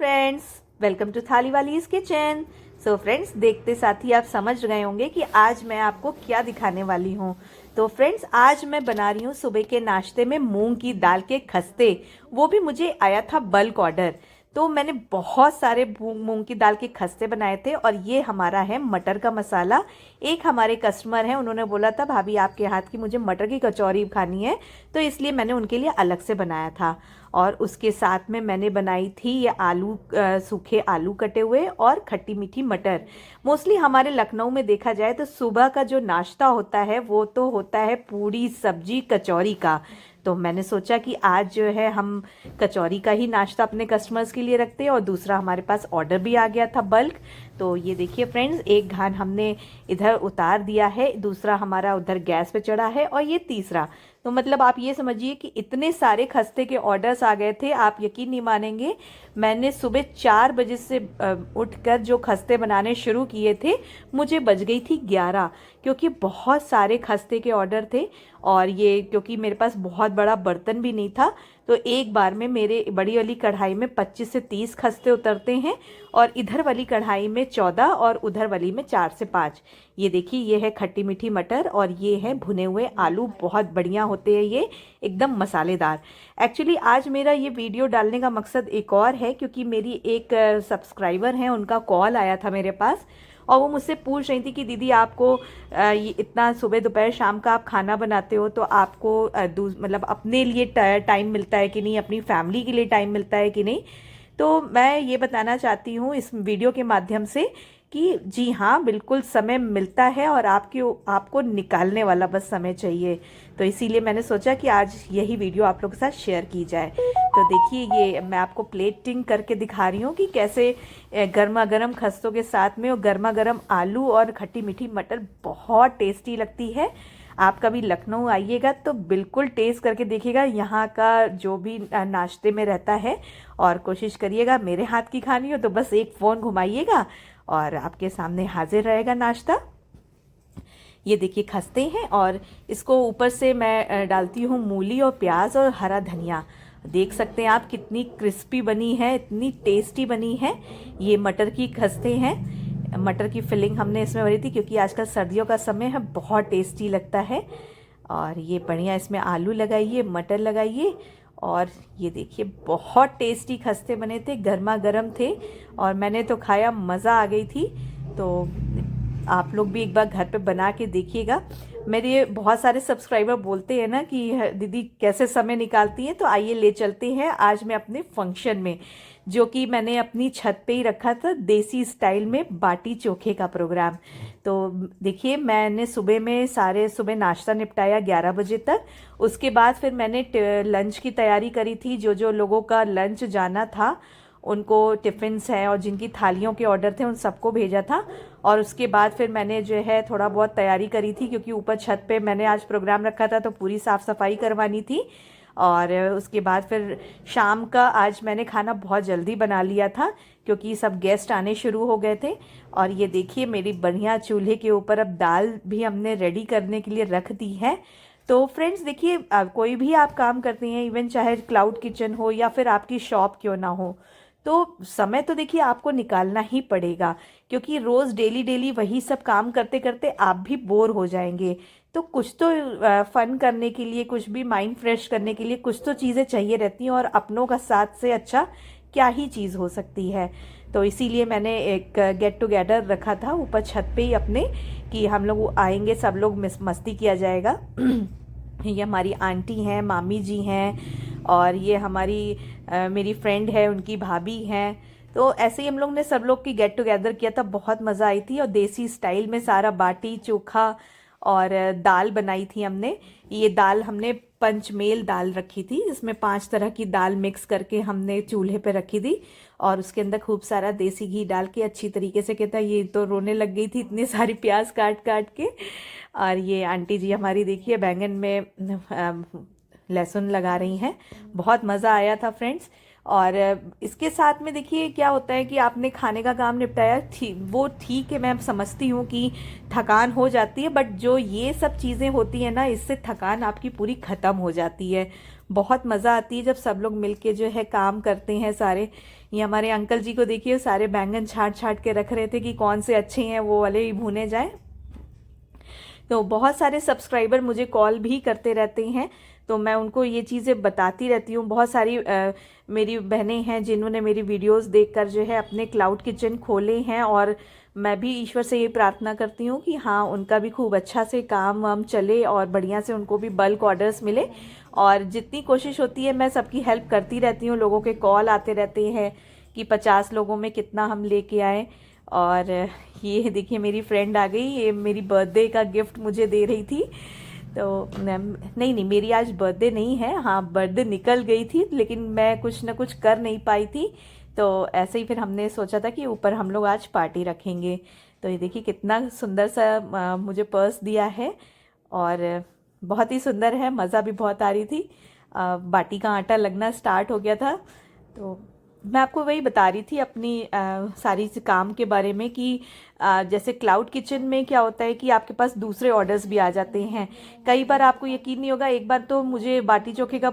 Friends, welcome to थाली वालीज़ kitchen. So friends, देखते साथ ही आप समझ गए होंगे कि आज मैं आपको क्या दिखाने वाली हूँ। तो फ्रेंड्स, आज मैं बना रही हूँ सुबह के नाश्ते में मूंग की दाल के खस्ते। वो भी मुझे आया था बल्क ऑर्डर। तो मैंने बहुत सारे मूंग की दाल के खस्ते बनाए थे। और ये हमारा है मटर का मसाला। एक हमारे कस्टमर हैं, उन्होंने बोला था भाभी आपके हाथ की मुझे मटर की कचौरी खानी है, तो इसलिए मैंने उनके लिए अलग से बनाया था। और उसके साथ में मैंने बनाई थी ये आलू, सूखे आलू कटे हुए और खट्टी मीठी मटर। मोस्टली हमारे लखनऊ में देखा जाए तो सुबह का जो नाश्ता होता है वो तो होता है पूड़ी सब्जी कचौरी का। तो मैंने सोचा कि आज जो है हम कचौरी का ही नाश्ता अपने कस्टमर्स के लिए रखते हैं। और दूसरा हमारे पास ऑर्डर भी आ गया था बल्क। तो ये देखिए फ्रेंड्स, एक घान हमने इधर उतार दिया है, दूसरा हमारा उधर गैस पे चढ़ा है, और ये तीसरा। तो मतलब आप ये समझिए कि इतने सारे खस्ते के ऑर्डर्स आ गए थे, आप यकीन नहीं मानेंगे। मैंने सुबह 4 बजे से उठकर जो खस्ते बनाने शुरू किए थे, मुझे बज गई थी 11, क्योंकि बहुत सारे खस्ते के ऑर्डर थे। और ये क्योंकि मेरे पास बहुत बड़ा बर्तन भी नहीं था, तो एक बार में मेरे बड़ी वाली कढ़ाई में 25 से 30 खस्ते उतरते हैं, और इधर वाली कढ़ाई में 14, और उधर वाली में 4 से 5। ये देखिए, ये है खट्टी मीठी मटर और ये है भुने हुए आलू। बहुत बढ़िया होते हैं ये, एकदम मसालेदार। एक्चुअली आज मेरा ये वीडियो डालने का मकसद एक और है, क्योंकि मेरी एक सब्सक्राइबर हैं, उनका कॉल आया था मेरे पास। और वो मुझसे पूछ रही थी कि दीदी आपको ये इतना सुबह दोपहर शाम का आप खाना बनाते हो, तो आपको मतलब अपने लिए टाइम मिलता है कि नहीं, अपनी फैमिली के लिए टाइम मिलता है कि नहीं। तो मैं ये बताना चाहती हूँ इस वीडियो के माध्यम से कि जी हाँ, बिल्कुल समय मिलता है, और आपको निकालने वाला बस समय चाहिए। तो इसीलिए मैंने सोचा कि आज यही वीडियो आप लोगों के साथ शेयर की जाए। तो देखिए, ये मैं आपको प्लेटिंग करके दिखा रही हूँ कि कैसे गर्मा गर्म खस्तों के साथ में और गर्मा गर्म आलू और खट्टी मीठी मटर बहुत टेस्टी लगती है। आप कभी लखनऊ आइएगा तो बिल्कुल टेस्ट करके देखिएगा यहाँ का जो भी नाश्ते में रहता है, और कोशिश करिएगा मेरे हाथ की खानी हो तो बस एक फ़ोन घुमाइएगा और आपके सामने हाजिर रहेगा नाश्ता। ये देखिए खस्ते हैं, और इसको ऊपर से मैं डालती हूँ मूली और प्याज और हरा धनिया। देख सकते हैं आप कितनी क्रिस्पी बनी है, इतनी टेस्टी बनी है। ये मटर की खस्ते हैं, मटर की फिलिंग हमने इसमें भरी थी, क्योंकि आजकल सर्दियों का समय है, बहुत टेस्टी लगता है। और ये बढ़िया इसमें आलू लगाइए, मटर लगाइए, और ये देखिए बहुत टेस्टी खस्ते बने थे, गर्मा गर्म थे, और मैंने तो खाया, मज़ा आ गई थी। तो आप लोग भी एक बार घर पे बना के देखिएगा। मेरे बहुत सारे सब्सक्राइबर बोलते हैं ना कि दीदी कैसे समय निकालती हैं, तो आइए ले चलते हैं आज मैं अपने फंक्शन में, जो कि मैंने अपनी छत पे ही रखा था, देसी स्टाइल में बाटी चोखे का प्रोग्राम। तो देखिए, मैंने सुबह नाश्ता निपटाया 11 बजे तक। उसके बाद फिर मैंने लंच की तैयारी करी थी। जो जो लोगों का लंच जाना था उनको टिफ़िन्स हैं, और जिनकी थालियों के ऑर्डर थे उन सबको भेजा था। और उसके बाद फिर मैंने जो है थोड़ा बहुत तैयारी करी थी, क्योंकि ऊपर छत पे मैंने आज प्रोग्राम रखा था, तो पूरी साफ़ सफाई करवानी थी। और उसके बाद फिर शाम का आज मैंने खाना बहुत जल्दी बना लिया था, क्योंकि सब गेस्ट आने शुरू हो गए थे। और ये देखिए, मेरी बढ़िया चूल्हे के ऊपर अब दाल भी हमने रेडी करने के लिए रख दी है। तो फ्रेंड्स देखिए, कोई भी आप काम करते हैं, इवन चाहे क्लाउड किचन हो या फिर आपकी शॉप क्यों ना हो, तो समय तो देखिए आपको निकालना ही पड़ेगा, क्योंकि रोज़ डेली डेली वही सब काम करते करते आप भी बोर हो जाएंगे। तो कुछ तो फन करने के लिए, कुछ भी माइंड फ्रेश करने के लिए कुछ तो चीज़ें चाहिए रहती हैं, और अपनों का साथ से अच्छा क्या ही चीज़ हो सकती है। तो इसीलिए मैंने एक गेट टुगेदर रखा था ऊपर छत पे ही अपने, कि हम लोग आएंगे, सब लोग मस्ती किया जाएगा। ये हमारी आंटी हैं, मामी जी हैं, और ये हमारी मेरी फ्रेंड है, उनकी भाभी हैं। तो ऐसे ही हम लोग ने सब लोग की गेट टुगेदर किया था, बहुत मज़ा आई थी। और देसी स्टाइल में सारा बाटी चोखा और दाल बनाई थी हमने। ये दाल हमने पंचमेल दाल रखी थी, जिसमें 5 तरह की दाल मिक्स करके हमने चूल्हे पे रखी थी, और उसके अंदर खूब सारा देसी घी डाल के अच्छी तरीके से, कहता ये तो रोने लग गई थी, इतनी सारी प्याज काट काट के। और ये आंटी जी हमारी देखिए बैंगन में लहसुन लगा रही हैं। बहुत मज़ा आया था फ्रेंड्स। और इसके साथ में देखिए क्या होता है कि आपने खाने का काम निपटाया, वो ठीक है, मैं समझती हूँ कि थकान हो जाती है, बट जो ये सब चीज़ें होती हैं ना, इससे थकान आपकी पूरी ख़त्म हो जाती है। बहुत मज़ा आती है जब सब लोग मिलके जो है काम करते हैं सारे। ये हमारे अंकल जी को देखिए, सारे बैंगन छाट छाट के रख रहे थे कि कौन से अच्छे हैं वो वाले ही भुने जाए। तो बहुत सारे सब्सक्राइबर मुझे कॉल भी करते रहते हैं, तो मैं उनको ये चीज़ें बताती रहती हूँ। बहुत सारी मेरी बहनें हैं जिन्होंने मेरी वीडियोस देखकर जो है अपने क्लाउड किचन खोले हैं, और मैं भी ईश्वर से ये प्रार्थना करती हूँ कि हाँ, उनका भी खूब अच्छा से काम वाम चले और बढ़िया से उनको भी बल्क ऑर्डर्स मिले। और जितनी कोशिश होती है मैं सबकी हेल्प करती रहती हूँ। लोगों के कॉल आते रहते हैं कि 50 लोगों में कितना हम लेके आए। और ये देखिए मेरी फ्रेंड आ गई, ये मेरी बर्थडे का गिफ्ट मुझे दे रही थी। तो नहीं नहीं, मेरी आज बर्थडे नहीं है, हाँ बर्थडे निकल गई थी, लेकिन मैं कुछ ना कुछ कर नहीं पाई थी। तो ऐसे ही फिर हमने सोचा था कि ऊपर हम लोग आज पार्टी रखेंगे। तो ये देखिए कितना सुंदर सा मुझे पर्स दिया है, और बहुत ही सुंदर है, मज़ा भी बहुत आ रही थी। बाटी का आटा लगना स्टार्ट हो गया था। तो मैं आपको वही बता रही थी अपनी सारी काम के बारे में कि जैसे क्लाउड किचन में क्या होता है कि आपके पास दूसरे ऑर्डर्स भी आ जाते हैं। कई बार आपको यकीन नहीं होगा, एक बार तो मुझे बाटी चोखे का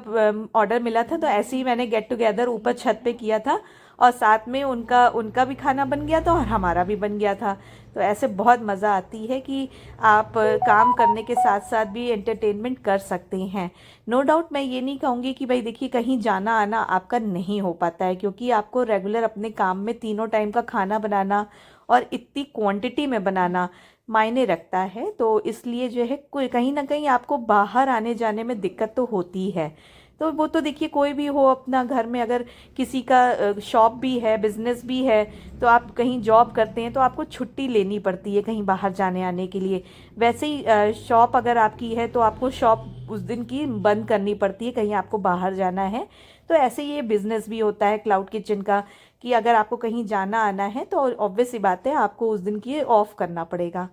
ऑर्डर मिला था, तो ऐसे ही मैंने गेट टुगेदर ऊपर छत पे किया था, और साथ में उनका उनका भी खाना बन गया था और हमारा भी बन गया था। तो ऐसे बहुत मज़ा आती है कि आप काम करने के साथ साथ भी एंटरटेनमेंट कर सकते हैं। नो डाउट मैं ये नहीं कहूँगी कि भाई देखिए कहीं जाना आना आपका नहीं हो पाता है, क्योंकि आपको रेगुलर अपने काम में तीनों टाइम का खाना बनाना और इतनी क्वांटिटी में बनाना मायने रखता है। तो इसलिए जो है कोई कहीं ना कहीं आपको बाहर आने जाने में दिक्कत तो होती है। तो वो तो देखिए कोई भी हो अपना घर में, अगर किसी का शॉप भी है, बिजनेस भी है, तो आप कहीं जॉब करते हैं तो आपको छुट्टी लेनी पड़ती है कहीं बाहर जाने आने के लिए। वैसे ही शॉप अगर आपकी है तो आपको शॉप उस दिन की बंद करनी पड़ती है, कहीं आपको बाहर जाना है। तो ऐसे ये बिजनेस भी होता है क्लाउड किचन का, कि अगर आपको कहीं जाना आना है तो ऑब्वियस सी बात है आपको उस दिन की ऑफ करना पड़ेगा।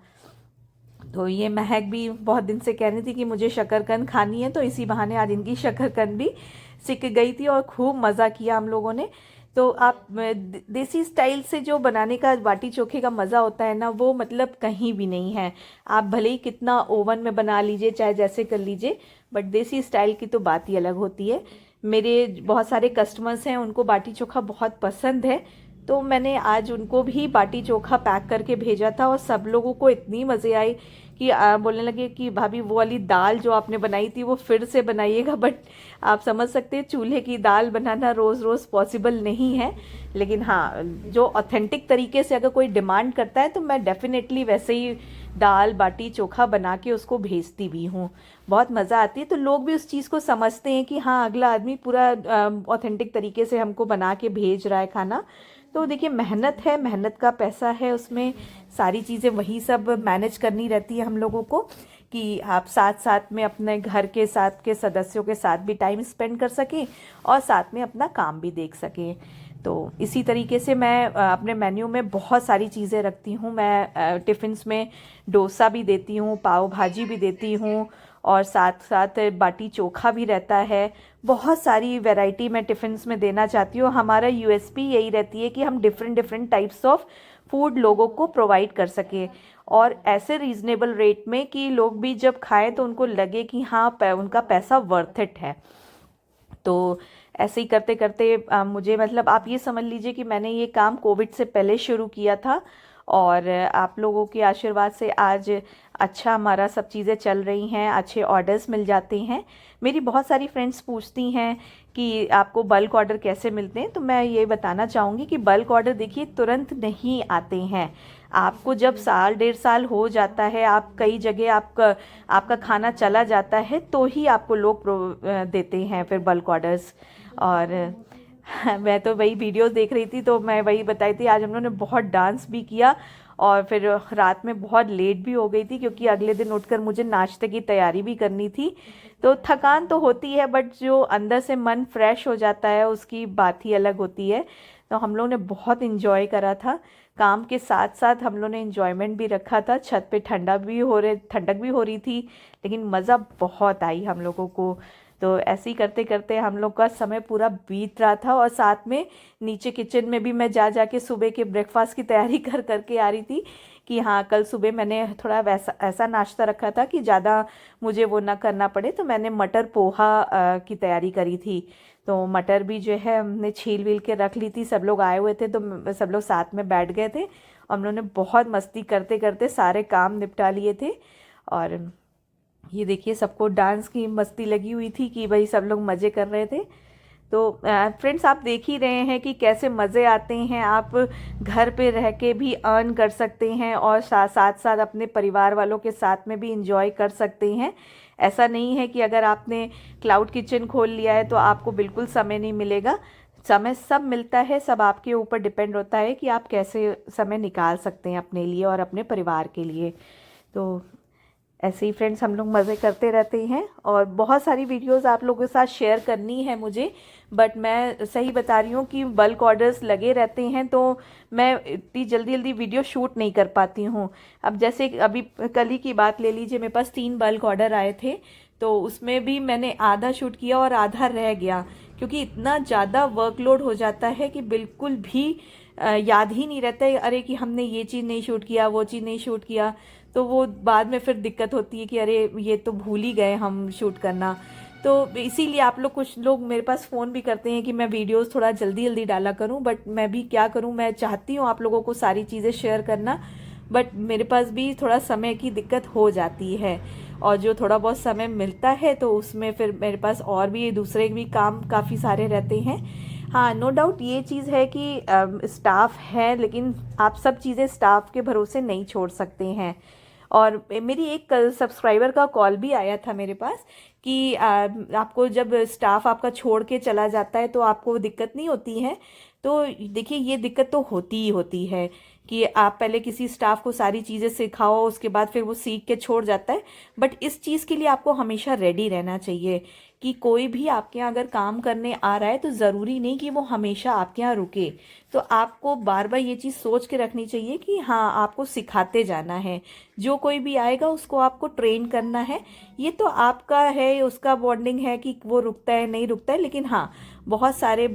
तो ये महक भी बहुत दिन से कह रही थी कि मुझे शकरकंद खानी है, तो इसी बहाने आज इनकी शकरकंद भी सीख गई थी और खूब मज़ा किया हम लोगों ने। तो आप देसी स्टाइल से जो बनाने का बाटी चोखे का मज़ा होता है ना, वो मतलब कहीं भी नहीं है। आप भले ही कितना ओवन में बना लीजिए, चाहे जैसे कर लीजिए, बट देसी स्टाइल की तो बात ही अलग होती है। मेरे बहुत सारे कस्टमर्स हैं, उनको बाटी चोखा बहुत पसंद है, तो मैंने आज उनको भी बाटी चोखा पैक करके भेजा था, और सब लोगों को इतनी मज़े आई कि बोलने लगे कि भाभी वो वाली दाल जो आपने बनाई थी वो फिर से बनाइएगा। बट आप समझ सकते हैं चूल्हे की दाल बनाना रोज़ रोज़ पॉसिबल नहीं है, लेकिन हाँ जो ऑथेंटिक तरीके से अगर कोई डिमांड करता है तो मैं डेफिनेटली वैसे ही दाल बाटी चोखा बना के उसको भेजती भी हूँ। बहुत मज़ा आती है, तो लोग भी उस चीज़ को समझते हैं कि हाँ अगला आदमी पूरा ऑथेंटिक तरीके से हमको बना के भेज रहा है खाना। तो देखिए मेहनत है, मेहनत का पैसा है, उसमें सारी चीज़ें वही सब मैनेज करनी रहती है हम लोगों को, कि आप साथ साथ में अपने घर के साथ के सदस्यों के साथ भी टाइम स्पेंड कर सकें और साथ में अपना काम भी देख सकें। तो इसी तरीके से मैं अपने मेन्यू में बहुत सारी चीज़ें रखती हूँ। मैं टिफ़िन्स में डोसा भी देती हूँ, पाव भाजी भी देती हूँ, और साथ साथ बाटी चोखा भी रहता है। बहुत सारी वैरायटी मैं टिफ़िन्स में देना चाहती हूँ। हमारा यूएसपी यही रहती है कि हम different different types of food लोगों को प्रोवाइड कर सकें, और ऐसे रीज़नेबल रेट में कि लोग भी जब खाएं तो उनको लगे कि हाँ उनका पैसा वर्थ इट है। तो ऐसे ही करते करते मुझे मतलब आप ये समझ लीजिए कि मैंने ये काम कोविड से पहले शुरू किया था, और आप लोगों के आशीर्वाद से आज अच्छा हमारा सब चीज़ें चल रही हैं, अच्छे ऑर्डर्स मिल जाते हैं। मेरी बहुत सारी फ्रेंड्स पूछती हैं कि आपको बल्क ऑर्डर कैसे मिलते हैं, तो मैं ये बताना चाहूँगी कि बल्क ऑर्डर देखिए तुरंत नहीं आते हैं। आपको जब साल डेढ़ साल हो जाता है, आप कई जगह आपका खाना चला जाता है, तो ही आपको लोग देते हैं फिर बल्क ऑर्डर्स। और मैं तो वही वीडियोस देख रही थी, तो मैं वही बताई थी, आज हम लोगों ने बहुत डांस भी किया, और फिर रात में बहुत लेट भी हो गई थी, क्योंकि अगले दिन उठकर मुझे नाश्ते की तैयारी भी करनी थी। तो थकान तो होती है, बट जो अंदर से मन फ्रेश हो जाता है उसकी बात ही अलग होती है। तो हम लोगों ने बहुत इन्जॉय करा था, काम के साथ साथ हम लोगों ने इन्जॉयमेंट भी रखा था। छत पे ठंडक भी हो रही थी, लेकिन मज़ा बहुत आई हम लोगों को। तो ऐसे ही करते करते हम लोग का समय पूरा बीत रहा था, और साथ में नीचे किचन में भी मैं जा जा के सुबह के ब्रेकफास्ट की तैयारी कर करके आ रही थी, कि हाँ कल सुबह मैंने थोड़ा वैसा ऐसा नाश्ता रखा था कि ज़्यादा मुझे वो ना करना पड़े, तो मैंने मटर पोहा की तैयारी करी थी। तो मटर भी जो है हमने छील वील के रख ली थी। सब लोग आए हुए थे तो सब लोग साथ में बैठ गए थे और हम लोगों ने बहुत मस्ती करते करते सारे काम निपटा लिए थे। और ये देखिए सबको डांस की मस्ती लगी हुई थी कि भाई सब लोग मज़े कर रहे थे। तो फ्रेंड्स आप देख ही रहे हैं कि कैसे मज़े आते हैं। आप घर पे रह के भी अर्न कर सकते हैं और साथ साथ अपने परिवार वालों के साथ में भी इंजॉय कर सकते हैं। ऐसा नहीं है कि अगर आपने क्लाउड किचन खोल लिया है तो आपको बिल्कुल समय नहीं मिलेगा। समय सब मिलता है, सब आपके ऊपर डिपेंड होता है कि आप कैसे समय निकाल सकते हैं अपने लिए और अपने परिवार के लिए। तो ऐसे ही फ्रेंड्स हम लोग मज़े करते रहते हैं और बहुत सारी वीडियोस आप लोगों के साथ शेयर करनी है मुझे, बट मैं सही बता रही हूँ कि बल्क ऑर्डर्स लगे रहते हैं तो मैं इतनी जल्दी जल्दी वीडियो शूट नहीं कर पाती हूँ। अब जैसे अभी कल ही की बात ले लीजिए, मेरे पास 3 बल्क ऑर्डर आए थे तो उसमें भी मैंने आधा शूट किया और आधा रह गया, क्योंकि इतना ज़्यादा वर्कलोड हो जाता है कि बिल्कुल भी याद ही नहीं रहता है अरे कि हमने ये चीज़ नहीं शूट किया, वो चीज़ नहीं शूट किया। तो वो बाद में फिर दिक्कत होती है कि अरे ये तो भूल ही गए हम शूट करना। तो इसीलिए आप लोग, कुछ लोग मेरे पास फ़ोन भी करते हैं कि मैं वीडियोस थोड़ा जल्दी जल्दी डाला करूं, बट मैं भी क्या करूं, मैं चाहती हूं आप लोगों को सारी चीज़ें शेयर करना, बट मेरे पास भी थोड़ा समय की दिक्कत हो जाती है। और जो थोड़ा बहुत समय मिलता है तो उसमें फिर मेरे पास और भी दूसरे भी काम काफ़ी सारे रहते हैं। हाँ, नो डाउट ये चीज़ है कि स्टाफ है, लेकिन आप सब चीज़ें स्टाफ के भरोसे नहीं छोड़ सकते हैं। और मेरी एक सब्सक्राइबर का कॉल भी आया था मेरे पास कि आपको जब स्टाफ आपका छोड़ के चला जाता है तो आपको दिक्कत नहीं होती है। तो देखिए ये दिक्कत तो होती ही होती है कि आप पहले किसी स्टाफ को सारी चीज़ें सिखाओ, उसके बाद फिर वो सीख के छोड़ जाता है। बट इस चीज़ के लिए आपको हमेशा रेडी रहना चाहिए कि कोई भी आपके यहाँ अगर काम करने आ रहा है तो ज़रूरी नहीं कि वो हमेशा आपके यहाँ रुके। तो आपको बार बार ये चीज़ सोच के रखनी चाहिए कि हाँ, आपको सिखाते जाना है। जो कोई भी आएगा उसको आपको ट्रेन करना है। ये तो आपका है, उसका बॉन्डिंग है कि वो रुकता है नहीं रुकता है। लेकिन हाँ, बहुत सारे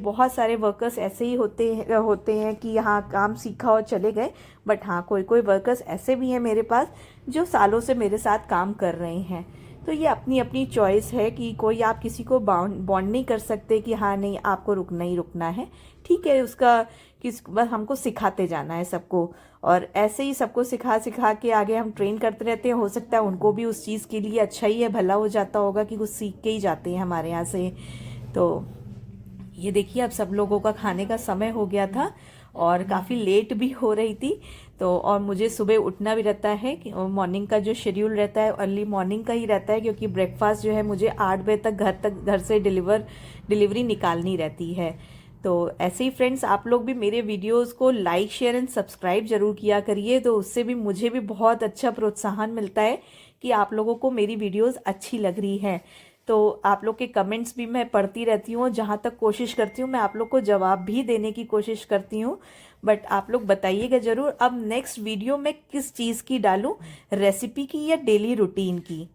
वर्कर्स ऐसे ही होते हैं कि हाँ काम सीखा और चले गए। बट हाँ, कोई वर्कर्स ऐसे भी हैं मेरे पास जो सालों से मेरे साथ काम कर रहे हैं। तो ये अपनी अपनी चॉइस है कि कोई, आप किसी को बॉन्ड नहीं कर सकते कि हाँ नहीं आपको रुकना ही रुकना है। ठीक है, उसका बस हमको सिखाते जाना है सबको, और ऐसे ही सबको सिखा सिखा के आगे हम ट्रेन करते रहते हैं। हो सकता है उनको भी उस चीज़ के लिए अच्छा ही है, भला हो जाता होगा कि कुछ सीख के ही जाते हैं हमारे यहाँ से। तो ये देखिए अब सब लोगों का खाने का समय हो गया था और काफ़ी लेट भी हो रही थी। तो और मुझे सुबह उठना भी रहता है कि मॉर्निंग का जो शेड्यूल रहता है अर्ली मॉर्निंग का ही रहता है, क्योंकि ब्रेकफास्ट जो है मुझे 8 बजे तक घर से डिलीवरी निकालनी रहती है। तो ऐसे ही फ्रेंड्स आप लोग भी मेरे वीडियोस को लाइक शेयर एंड सब्सक्राइब जरूर किया करिए, तो उससे भी मुझे भी बहुत अच्छा प्रोत्साहन मिलता है कि आप लोगों को मेरी वीडियोस अच्छी लग रही है। तो आप लोग के कमेंट्स भी मैं पढ़ती रहती हूँ, जहाँ तक कोशिश करती हूँ मैं आप लोग को जवाब भी देने की कोशिश करती हूँ। बट आप लोग बताइएगा ज़रूर अब नेक्स्ट वीडियो में किस चीज़ की डालूँ, रेसिपी की या डेली रूटीन की।